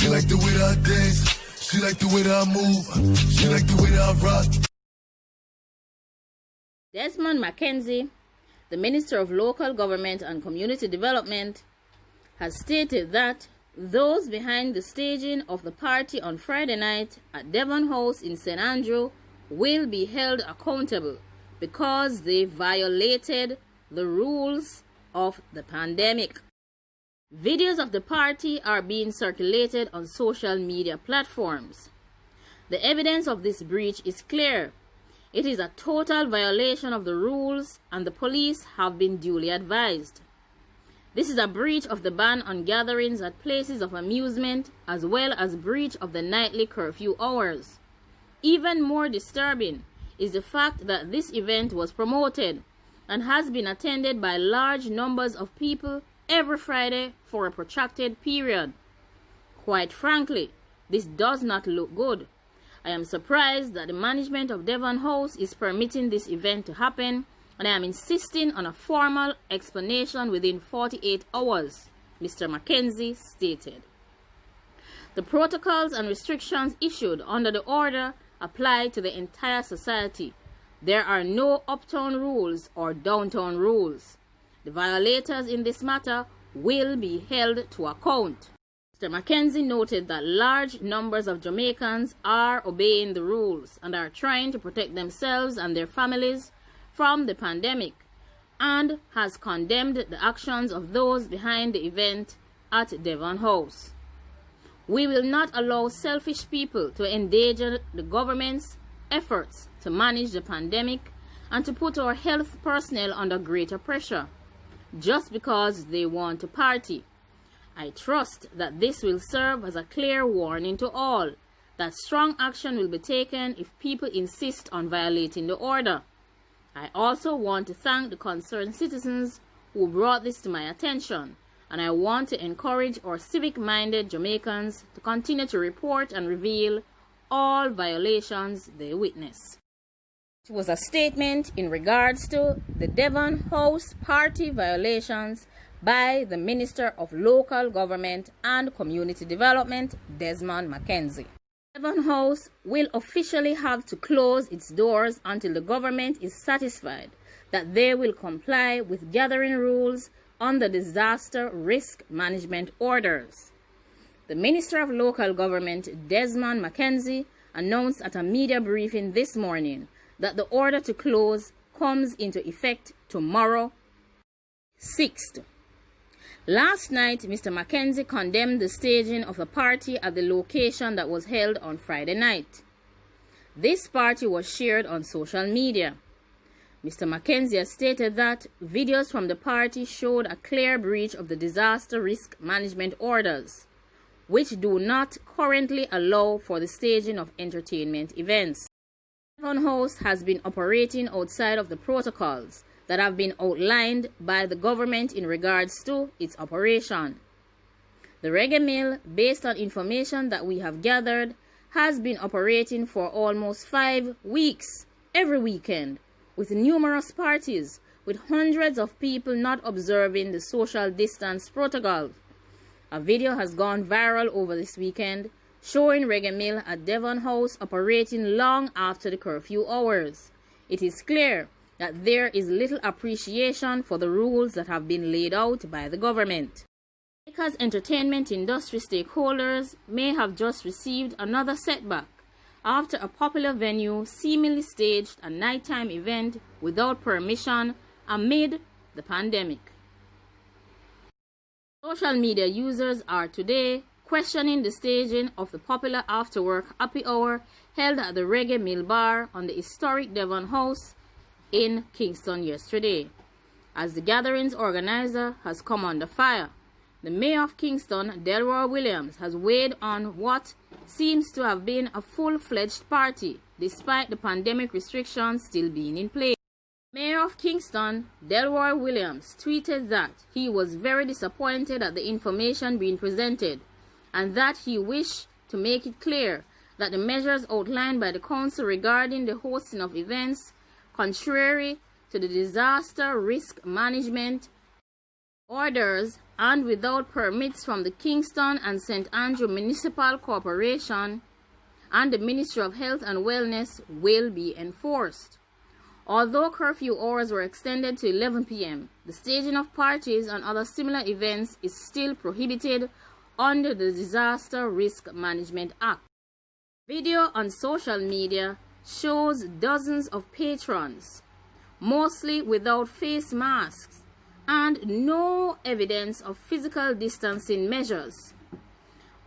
like the way that I dance. She like the way that I move. She like the way that I rock. Desmond McKenzie, the Minister of Local Government and Community Development, has stated that those behind the staging of the party on Friday night at Devon House in St. Andrew will be held accountable because they violated the rules of the pandemic. Videos of the party are being circulated on social media platforms. The evidence of this breach is clear. It is a total violation of the rules, and the police have been duly advised. This is a breach of the ban on gatherings at places of amusement, as well as breach of the nightly curfew hours. Even more disturbing is the fact that this event was promoted and has been attended by large numbers of people every Friday for a protracted period. Quite frankly, this does not look good. I am surprised that the management of Devon House is permitting this event to happen, and I am insisting on a formal explanation within 48 hours, Mr. McKenzie stated. The protocols and restrictions issued under the order apply to the entire society. There are no uptown rules or downtown rules. The violators in this matter will be held to account. Mr. McKenzie noted that large numbers of Jamaicans are obeying the rules and are trying to protect themselves and their families from the pandemic, and has condemned the actions of those behind the event at Devon House. We will not allow selfish people to endanger the government's efforts to manage the pandemic and to put our health personnel under greater pressure just because they want to party. I trust that this will serve as a clear warning to all that strong action will be taken if people insist on violating the order. I also want to thank the concerned citizens who brought this to my attention, and I want to encourage our civic-minded Jamaicans to continue to report and reveal all violations they witness. It was a statement in regards to the Devon House party violations by the Minister of Local Government and Community Development, Desmond McKenzie. Devon House will officially have to close its doors until the government is satisfied that they will comply with gathering rules on the disaster risk management orders. The Minister of Local Government, Desmond McKenzie, announced at a media briefing this morning that the order to close comes into effect tomorrow, 6th. Last night, Mr. McKenzie condemned the staging of a party at the location that was held on Friday night. This party was shared on social media. Mr. McKenzie has stated that videos from the party showed a clear breach of the disaster risk management orders, which do not currently allow for the staging of entertainment events. Devon House has been operating outside of the protocols that have been outlined by the government in regards to its operation. The Reggae Mill, based on information that we have gathered, has been operating for almost 5 weeks, every weekend, with numerous parties, with hundreds of people not observing the social distance protocol. A video has gone viral over this weekend, showing Reggae Mill at Devon House operating long after the curfew hours. It is clear that there is little appreciation for the rules that have been laid out by the government. Because entertainment industry stakeholders may have just received another setback after a popular venue seemingly staged a nighttime event without permission amid the pandemic. Social media users are today questioning the staging of the popular after-work happy hour held at the Reggae Mill Bar on the historic Devon House in Kingston yesterday, as the gathering's organizer has come under fire. The Mayor of Kingston, Delroy Williams, has weighed on what seems to have been a full-fledged party, despite the pandemic restrictions still being in place. Mayor of Kingston, Delroy Williams, tweeted that he was very disappointed at the information being presented, and that he wished to make it clear that the measures outlined by the council regarding the hosting of events contrary to the disaster risk management orders and without permits from the Kingston and St. Andrew Municipal Corporation and the Ministry of Health and Wellness will be enforced. Although curfew hours were extended to 11 p.m., the staging of parties and other similar events is still prohibited under the Disaster Risk Management Act. Video on social media shows dozens of patrons, mostly without face masks, and no evidence of physical distancing measures.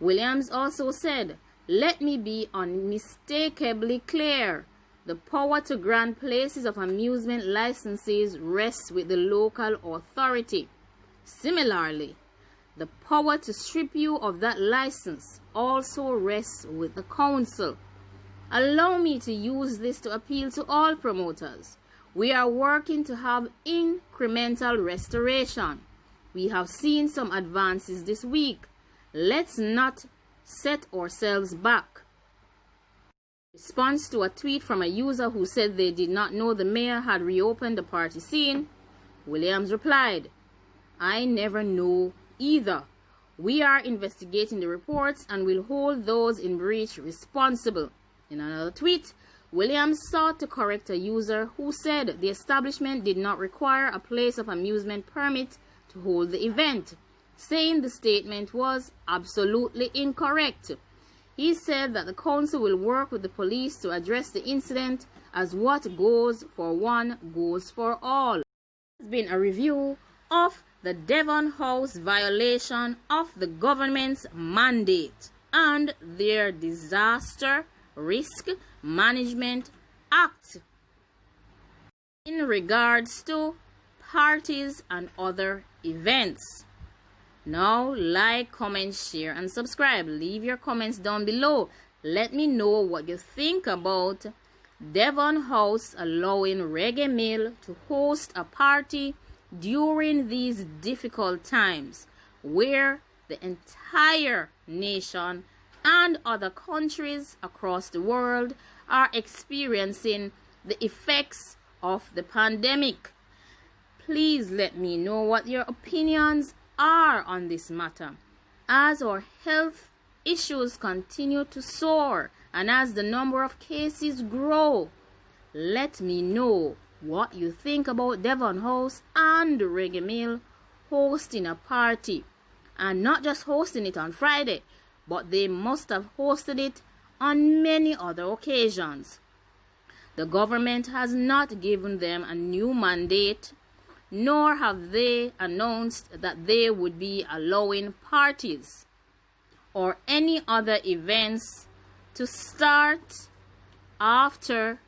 Williams also said, "Let me be unmistakably clear. The power to grant places of amusement licenses rests with the local authority. Similarly, the power to strip you of that license also rests with the council. Allow me to use this to appeal to all promoters. We are working to have incremental restoration. We have seen some advances this week. Let's not set ourselves back." Response to a tweet from a user who said they did not know the mayor had reopened the party scene, Williams replied, "I never know either. We are investigating the reports and will hold those in breach responsible." In another tweet, Williams sought to correct a user who said the establishment did not require a place of amusement permit to hold the event, saying the statement was absolutely incorrect. He said that the council will work with the police to address the incident, as what goes for one goes for all. There has been a review of the Devon House violation of the government's mandate and their Disaster Risk Management Act in regards to parties and other events. Now, like, comment, share, and subscribe. Leave your comments down below. Let me know what you think about Devon House allowing Reggae Mill to host a party during these difficult times where the entire nation and other countries across the world are experiencing the effects of the pandemic. Please let me know what your opinions are on this matter. As our health issues continue to soar and as the number of cases grow, let me know what you think about Devon House and Reggae Mill hosting a party, and not just hosting it on Friday, but they must have hosted it on many other occasions. The government has not given them a new mandate, nor have they announced that they would be allowing parties or any other events to start after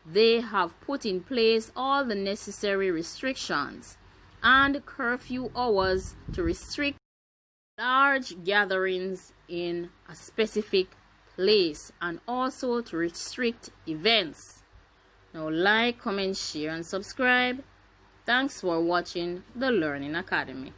they have put in place all the necessary restrictions and curfew hours to restrict large gatherings in a specific place and also to restrict events. Now, like, comment, share, and subscribe. Thanks for watching the Learning Academy.